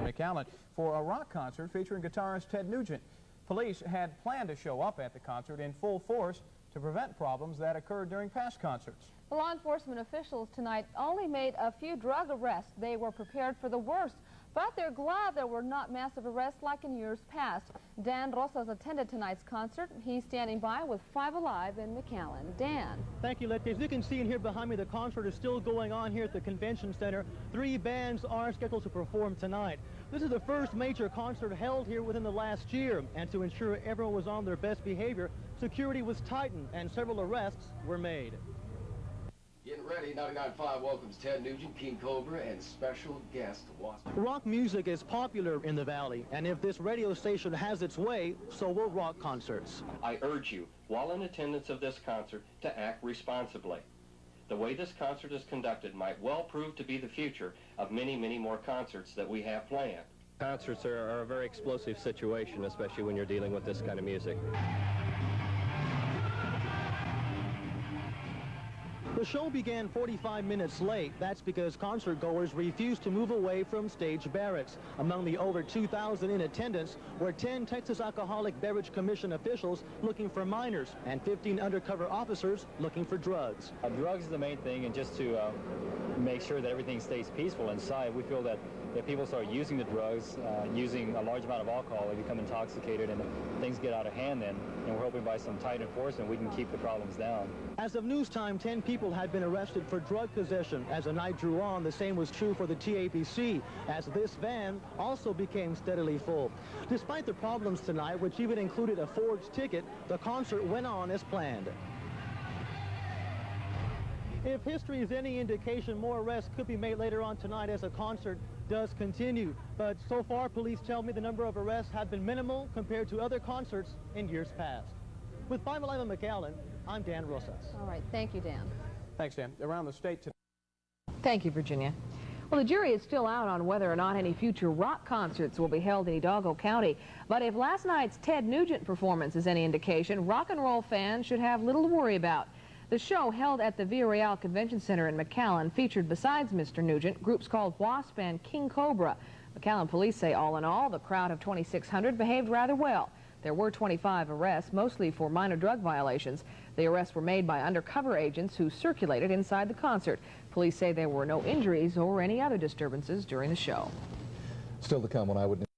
McAllen for a rock concert featuring guitarist Ted Nugent. Police had planned to show up at the concert in full force to prevent problems that occurred during past concerts. The law enforcement officials tonight only made a few drug arrests. They were prepared for the worst, but they're glad there were not massive arrests like in years past. Dan Rosas attended tonight's concert. He's standing by with 5 Alive in McAllen. Dan. Thank you, Letty. As you can see in here behind me, the concert is still going on here at the convention center. 3 bands are scheduled to perform tonight. This is the first major concert held here within the last year, and to ensure everyone was on their best behavior, security was tightened and several arrests were made. Getting ready, 99.5 welcomes Ted Nugent, King Kobra, and special guest Wasp. Rock music is popular in the Valley, and if this radio station has its way, so will rock concerts. I urge you, while in attendance of this concert, to act responsibly. The way this concert is conducted might well prove to be the future of many, many more concerts that we have planned. Concerts are a very explosive situation, especially when you're dealing with this kind of music. The show began 45 minutes late. That's because concert goers refused to move away from stage barracks. Among the over 2,000 in attendance were 10 Texas Alcoholic Beverage Commission officials looking for minors and 15 undercover officers looking for drugs. Drugs is the main thing, and just to make sure that everything stays peaceful inside, we feel that if people start using the drugs, using a large amount of alcohol, they become intoxicated and things get out of hand then, and we're hoping by some tight enforcement we can keep the problems down. As of news time, 10 people had been arrested for drug possession. As the night drew on, the same was true for the TAPC, as this van also became steadily full. Despite the problems tonight, which even included a forged ticket, the concert went on as planned. If history is any indication, more arrests could be made later on tonight as the concert does continue. But so far, police tell me the number of arrests have been minimal compared to other concerts in years past. With 5 Alive in McAllen, I'm Dan Rosas. All right, thank you, Dan. Thanks, Dan. Around the state today. Thank you, Virginia. Well, the jury is still out on whether or not any future rock concerts will be held in Hidalgo County. But if last night's Ted Nugent performance is any indication, rock and roll fans should have little to worry about. The show, held at the Villarreal Convention Center in McAllen, featured, besides Mr. Nugent, groups called Wasp and King Kobra. McAllen police say all in all, the crowd of 2,600 behaved rather well. There were 25 arrests, mostly for minor drug violations. The arrests were made by undercover agents who circulated inside the concert. Police say there were no injuries or any other disturbances during the show. Still to come on Eyewitness.